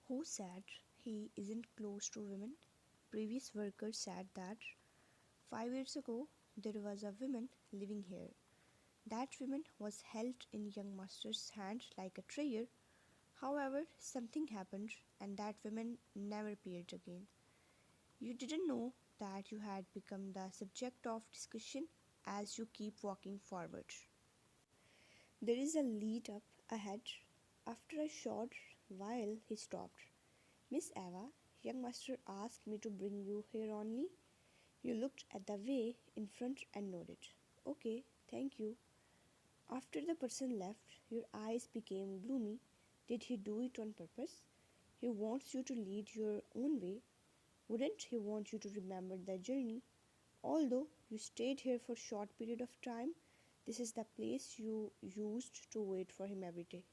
Who said he isn't close to women? Previous workers said that 5 years ago there was a woman living here. That woman was held in young master's hand like a treasure. However, something happened and that woman never appeared again. You didn't know that you had become the subject of discussion as you keep walking forward. There is a lead up ahead. After a short while, he stopped. Miss Eva, young master asked me to bring you here only. You looked at the way in front and nodded. Okay, thank you. After the person left, your eyes became gloomy. Did he do it on purpose? He wants you to lead your own way. Wouldn't he want you to remember the journey? Although you stayed here for a short period of time, this is the place you used to wait for him every day.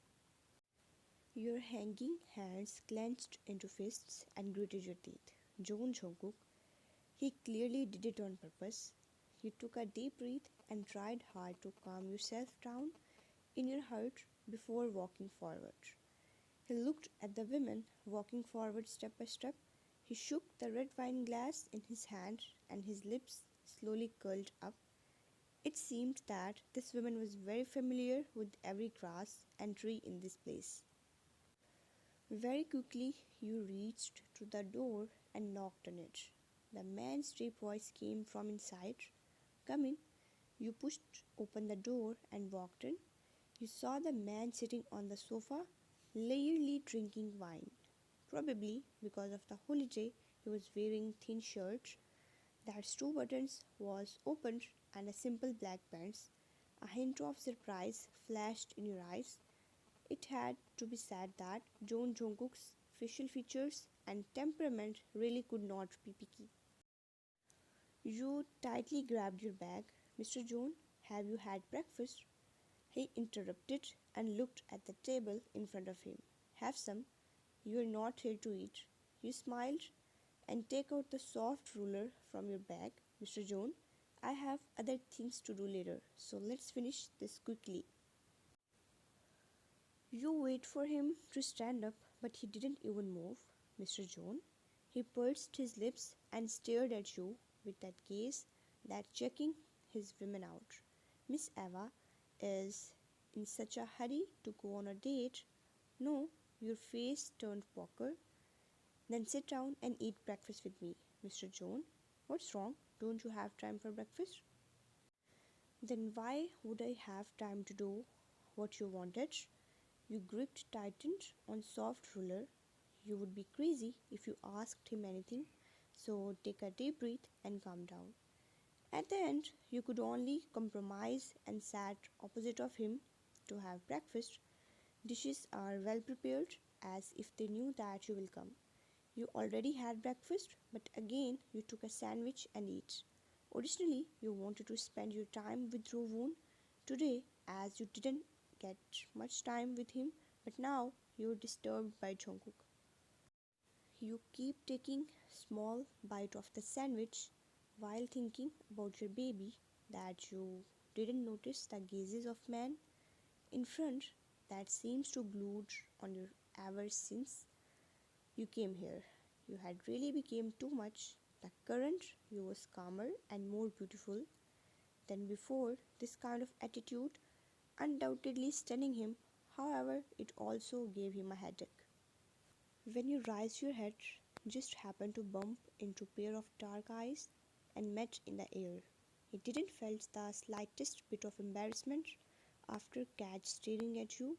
Your hanging hands clenched into fists and gritted your teeth. Jungkook, he clearly did it on purpose. You took a deep breath and tried hard to calm yourself down in your heart before walking forward. He looked at the women walking forward step by step. He shook the red wine glass in his hand and his lips slowly curled up. It seemed that this woman was very familiar with every grass and tree in this place. Very quickly you reached to the door and knocked on it. The man's deep voice came from inside. Come in. You pushed open the door and walked in. You saw the man sitting on the sofa, leisurely drinking wine. Probably because of the holiday, he was wearing thin shirt that's two buttons was opened and a simple black pants. A hint of surprise flashed in your eyes. It had to be said that Jungkook's facial features and temperament really could not be picky. You tightly grabbed your bag. Mr. John, have you had breakfast? He interrupted and looked at the table in front of him. Have some. You are not here to eat. You smiled and take out the soft ruler from your bag. Mr. John, I have other things to do later, so let's finish this quickly. You wait for him to stand up, but he didn't even move. Mr. John, he pursed his lips and stared at you with that gaze that checking his women out. Miss Eva is in such a hurry to go on a date. No, your face turned poker. Then sit down and eat breakfast with me. Mr. John, what's wrong? Don't you have time for breakfast? Then why would I have time to do what you wanted? You gripped tightened on soft ruler. You would be crazy if you asked him anything, so take a deep breath and calm down. At the end, you could only compromise and sat opposite of him to have breakfast. Dishes are well prepared as if they knew that you will come. You already had breakfast, but again you took a sandwich and ate. Originally, you wanted to spend your time with Rowoon today as you didn't get much time with him, but now you're disturbed by Jungkook. You keep taking small bite of the sandwich while thinking about your baby that you didn't notice the gazes of man in front that seems to glued on you ever since you came here. You had really become too much. The current you was calmer and more beautiful than before. This kind of attitude undoubtedly stunning him. However, it also gave him a headache. When you raised your head, just happened to bump into a pair of dark eyes and met in the air. He didn't felt the slightest bit of embarrassment after catch staring at you.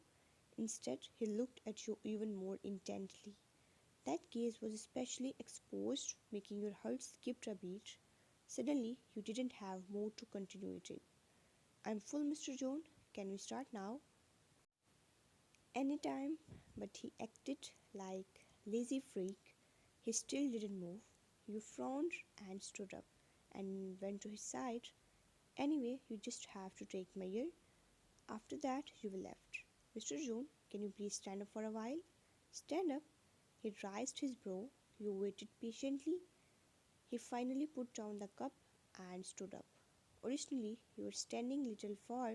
Instead, he looked at you even more intently. That gaze was especially exposed, making your heart skip a beat. Suddenly, you didn't have more to continue eating. I'm full, Mr. John. Can we start now? Anytime, but he acted like lazy freak. He still didn't move. You frowned and stood up and went to his side. Anyway, you just have to take my ear. After that, you were left. Mr. John, can you please stand up for a while? Stand up. He raised his brow. You waited patiently. He finally put down the cup and stood up. Originally, you were standing little far,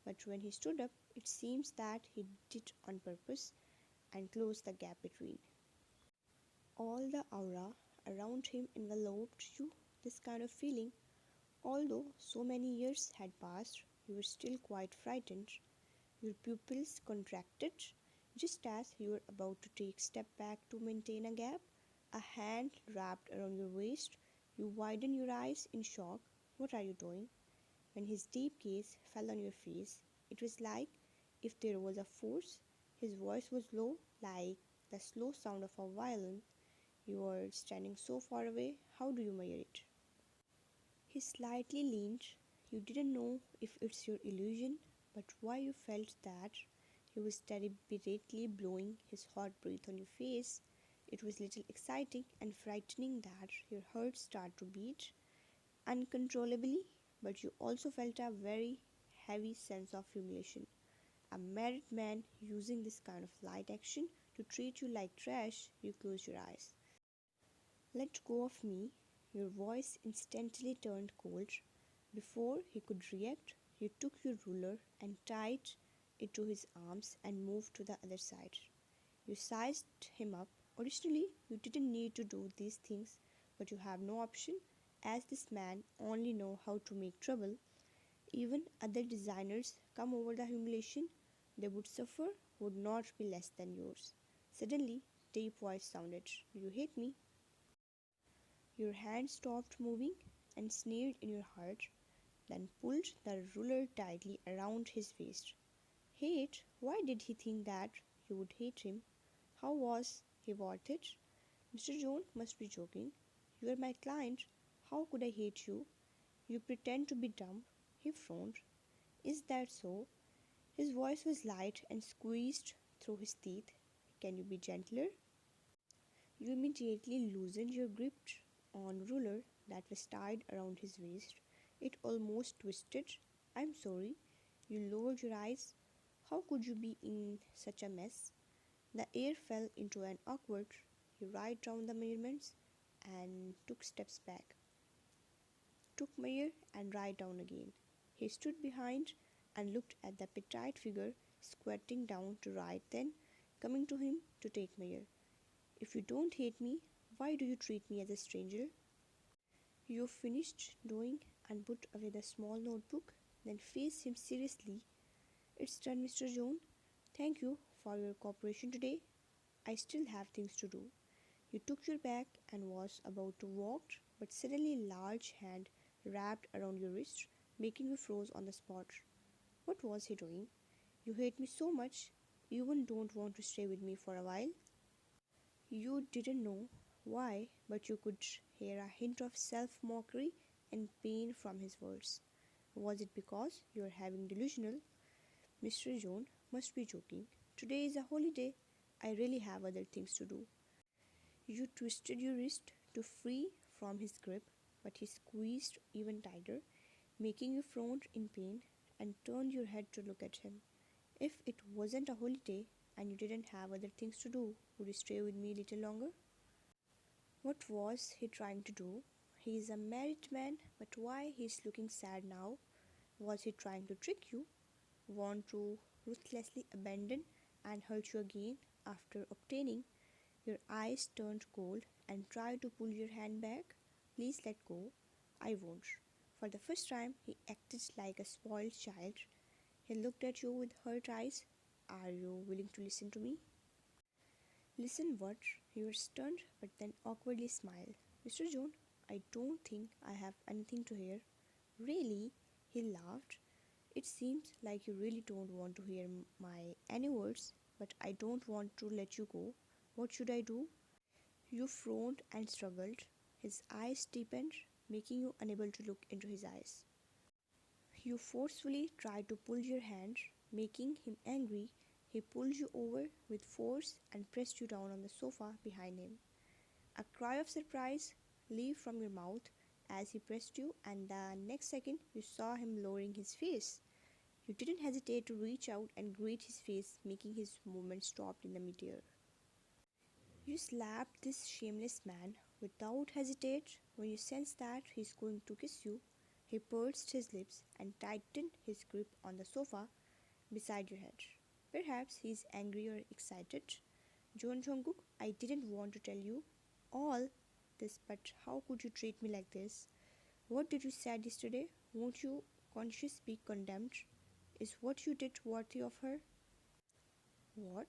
but when he stood up, it seems that he did on purpose and closed the gap between. All the aura around him enveloped you, this kind of feeling. Although so many years had passed, you were still quite frightened. Your pupils contracted just as you were about to take a step back to maintain a gap. A hand wrapped around your waist. You widen your eyes in shock. What are you doing? When his deep gaze fell on your face, it was like if there was a force. His voice was low, like the slow sound of a violin. You are standing so far away, how do you measure it? He slightly leaned. You didn't know if it's your illusion, but why you felt that he was deliberately blowing his hot breath on your face. It was little exciting and frightening that your heart started to beat uncontrollably, but you also felt a very heavy sense of humiliation. A married man using this kind of light action to treat you like trash, you close your eyes. Let go of me. Your voice instantly turned cold. Before he could react, you took your ruler and tied it to his arms and moved to the other side. You sized him up. Originally, you didn't need to do these things, but you have no option, as this man only know how to make trouble. Even other designers come over the humiliation they would suffer would not be less than yours. Suddenly, deep voice sounded. You hate me. Your hand stopped moving and sneered in your heart, then pulled the ruler tightly around his waist. Hate? Why did he think that you would hate him? How was he worth it? Mr. Jones must be joking. You are my client. How could I hate you? You pretend to be dumb. He frowned. Is that so? His voice was light and squeezed through his teeth. Can you be gentler? You immediately loosened your grip on ruler that was tied around his waist. It almost twisted. I'm sorry. You lowered your eyes. How could you be in such a mess? The air fell into an awkward. You write down the measurements and took steps back. Took measure and write down again. He stood behind and looked at the petite figure squatting down to write, then coming to him to take measure. If you don't hate me, why do you treat me as a stranger? You finished drawing and put away the small notebook, then faced him seriously. It's done, Mr. Jones. Thank you for your cooperation today. I still have things to do. You took your bag and was about to walk, but suddenly a large hand wrapped around your wrist, making you froze on the spot. What was he doing? You hate me so much, you even don't want to stay with me for a while? You didn't know why, but you could hear a hint of self-mockery and pain from his words. Was it because you are having delusional? Mr. Jones must be joking. Today is a holiday. I really have other things to do. You twisted your wrist to free from his grip, but he squeezed even tighter, making you frown in pain and turned your head to look at him. If it wasn't a holiday and you didn't have other things to do, would you stay with me a little longer? What was he trying to do? He is a married man, but why he is looking sad now? Was he trying to trick you? Want to ruthlessly abandon and hurt you again after obtaining? Your eyes turned cold and tried to pull your hand back. Please let go. I won't. For the first time, he acted like a spoiled child. He looked at you with hurt eyes. Are you willing to listen to me? Listen what? You were stunned but then awkwardly smiled. Mr. Jones, I don't think I have anything to hear. Really? He laughed. It seems like you really don't want to hear my any words, but I don't want to let you go. What should I do? You frowned and struggled. His eyes deepened, making you unable to look into his eyes. You forcefully tried to pull your hand, making him angry. He pulled you over with force and pressed you down on the sofa behind him. A cry of surprise leaped from your mouth as he pressed you, and the next second you saw him lowering his face. You didn't hesitate to reach out and greet his face, making his movement stop in the midair. You slapped this shameless man without hesitate when you sensed that he is going to kiss you. He pursed his lips and tightened his grip on the sofa beside your head. Perhaps he is angry or excited. Jungkook, I didn't want to tell you. all this, but how could you treat me like this? What did you say yesterday? Won't you conscience be condemned? Is what you did worthy of her? What?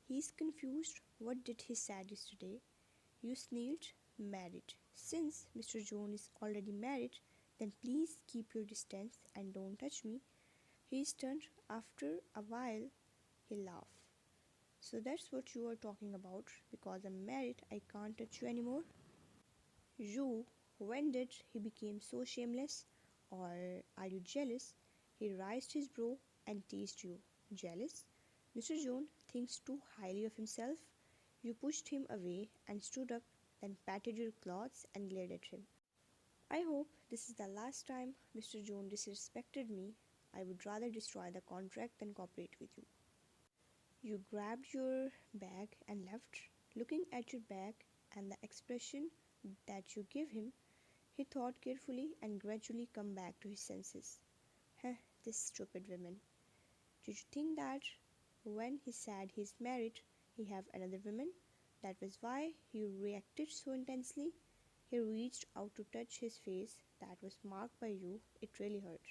He's confused. What did he say yesterday? You sneered, married. Since Mr. John is already married, then please keep your distance and don't touch me. He turned. After a while, he laughed. So that's what you are talking about. Because I'm married, I can't touch you anymore. You, when did he become so shameless? Or are you jealous? He raised his brow and teased you. Jealous? Mr. John thinks too highly of himself. You pushed him away and stood up, then patted your clothes and glared at him. I hope this is the last time Mr. John disrespected me. I would rather destroy the contract than cooperate with you. You grabbed your bag and left. Looking at your bag and the expression that you gave him, he thought carefully and gradually come back to his senses. Heh, this stupid woman. Did you think that when he said he's married, he have another woman? That was why he reacted so intensely. He reached out to touch his face that was marked by you. It really hurt.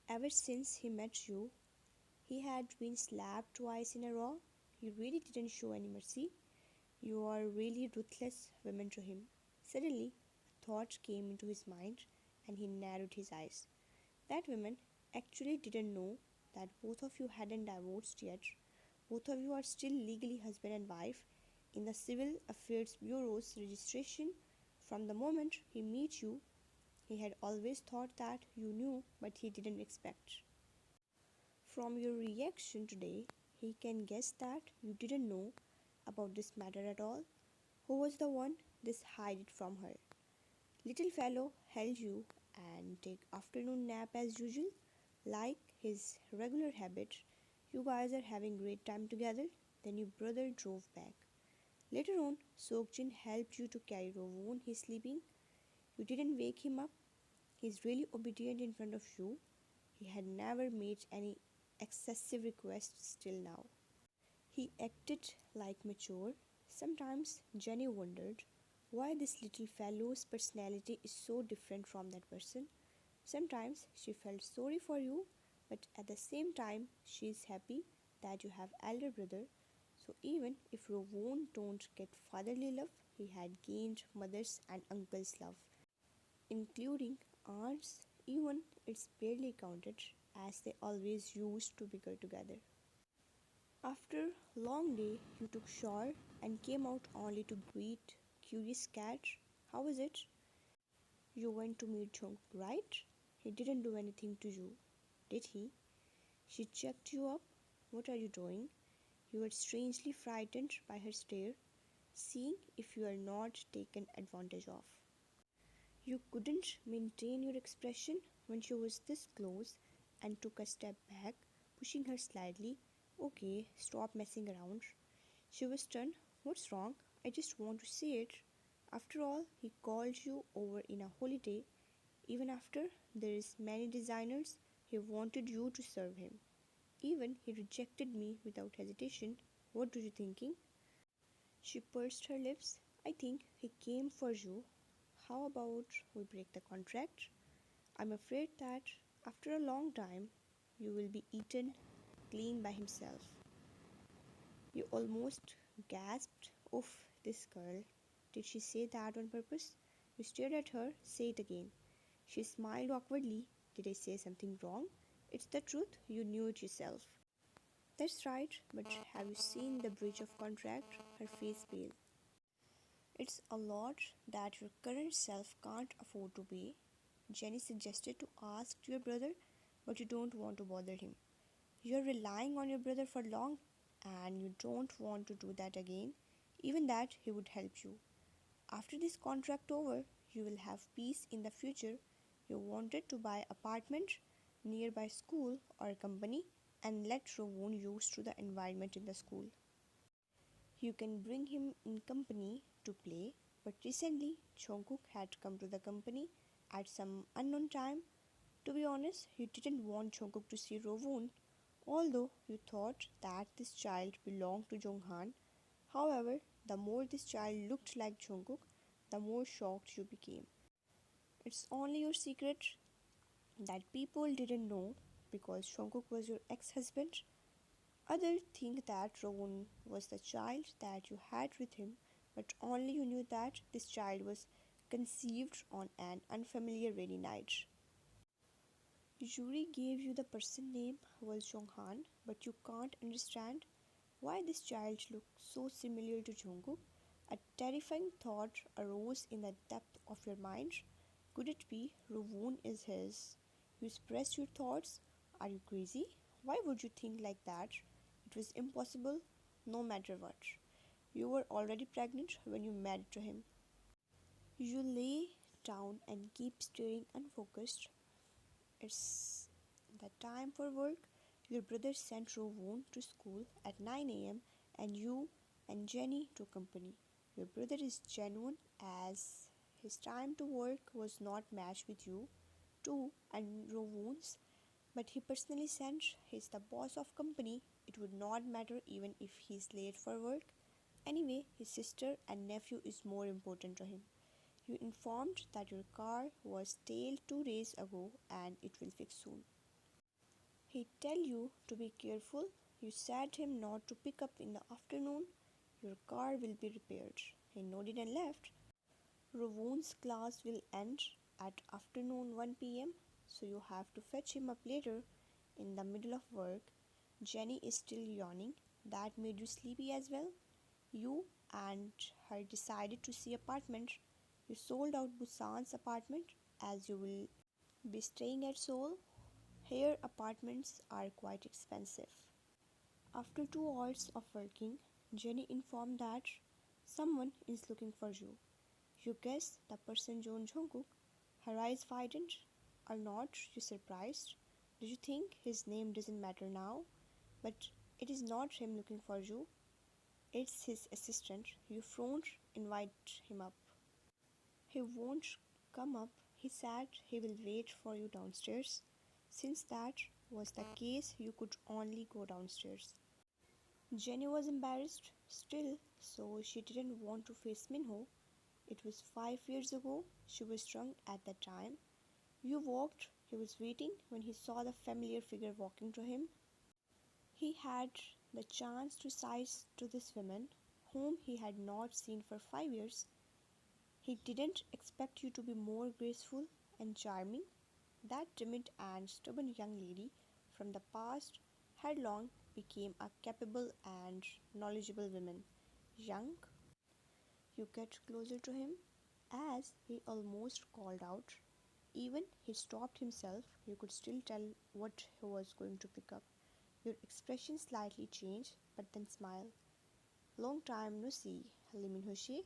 Ever since he met you, he had been slapped twice in a row. You really didn't show any mercy. You are really ruthless woman to him. Suddenly, a thought came into his mind and he narrowed his eyes. That woman actually didn't know that both of you hadn't divorced yet. Both of you are still legally husband and wife in the Civil Affairs Bureau's registration. From the moment he met you, he had always thought that you knew, but he didn't expect. From your reaction today, he can guess that you didn't know about this matter at all. Who was the one this hide it from her? Little fellow held you and take afternoon nap as usual, like his regular habit. You guys are having great time together. Then your brother drove back. Later on, Sokjin helped you to carry Rovon. He's sleeping. You didn't wake him up. He's really obedient in front of you. He had never made any excessive requests till now. He acted like mature. Sometimes Jenny wondered why this little fellow's personality is so different from that person. Sometimes she felt sorry for you, but at the same time she is happy that you have elder brother. So even if Rovon don't get fatherly love, he had gained mother's and uncle's love, including aunts. Even it's barely counted as they always used to bigger together. After long day, you took shower and came out only to greet curious cat. How was it? You went to meet Jungkook, right? He didn't do anything to you, did he? She checked you up. What are you doing? You were strangely frightened by her stare, seeing if you are not taken advantage of. You couldn't maintain your expression when she was this close and took a step back, pushing her slightly. Okay, stop messing around. She was stunned. What's wrong? I just want to see it. After all, he called you over in a holiday. Even after there is many designers, he wanted you to serve him. Even he rejected me without hesitation. What are you thinking? She pursed her lips. I think he came for you. How about we break the contract? I'm afraid that after a long time you will be eaten clean by himself. You almost gasped. Oof, this girl. Did she say that on purpose? You stared at her. Say it again. She smiled awkwardly. Did I say something wrong? It's the truth. You knew it yourself. That's right, but have you seen the breach of contract? Her face pale. It's a lot that your current self can't afford to pay. Jenny suggested to ask your brother, but you don't want to bother him. You're relying on your brother for long and you don't want to do that again. Even that he would help you. After this contract over, you will have peace in the future. You wanted to buy apartment nearby school or company and let Rovon used to the environment in the school. You can bring him in company to play, but recently Jungkook had come to the company at some unknown time. To be honest, you didn't want Jungkook to see Rovon, although you thought that this child belonged to Jonghan. However, The more this child looked like Jungkook, the more shocked you became. It's only your secret that people didn't know because Jungkook was your ex-husband. Others think that Rowan was the child that you had with him, but only you knew that this child was conceived on an unfamiliar rainy night. Yuri gave you the person name was Jonghan, but you can't understand why this child looked so similar to Jungkook. A terrifying thought arose in the depth of your mind. Could it be Rowan is his? You expressed your thoughts. Are you crazy? Why would you think like that? It was impossible, no matter what. You were already pregnant when you married to him. You lay down and keep staring unfocused. It's the time for work. Your brother sent Rowan to school at 9 a.m. and you and Jenny to company. Your brother is genuine as his time to work was not matched with you too and Rowan's, but he personally sent he's the boss of company. It would not matter even if he's late for work. Anyway, his sister and nephew is more important to him. You informed that your car was tailed 2 days ago and it will fix soon. He tell you to be careful. You said him not to pick up in the afternoon. Your car will be repaired. He nodded and left. Rowan's class will end at afternoon 1 p.m. so you have to fetch him up later in the middle of work. Jenny is still yawning. That made you sleepy as well. You and her decided to see apartment. You sold out Busan's apartment as you will be staying at Seoul. Here apartments are quite expensive. After 2 hours of working, Jenny informed that someone is looking for you. You guess the person John Jungkook. Her eyes widened. Are not you surprised? Do you think his name doesn't matter now? But it is not him looking for you. It's his assistant. You frowned, invite him up. He won't come up. He said he will wait for you downstairs. Since that was the case, you could only go downstairs. Jenny was embarrassed still, so she didn't want to face Minho. It was 5 years ago. She was drunk at that time. You walked. He was waiting when he saw the familiar figure walking to him. He had the chance to size to this woman, whom he had not seen for 5 years. He didn't expect you to be more graceful and charming. That timid and stubborn young lady from the past had long became a capable and knowledgeable woman. Young, you get closer to him as he almost called out. Even he stopped himself, you could still tell what he was going to pick up. Your expression slightly changed, but then smiled. Long time no see, Limin Hoshi.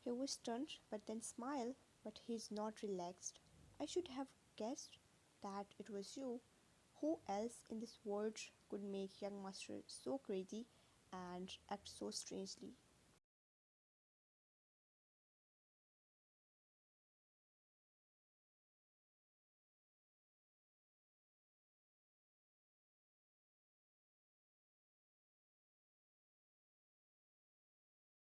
He was stunned, but then smiled, but he is not relaxed. I should have guessed that it was you. Who else in this world could make young master so crazy and act so strangely?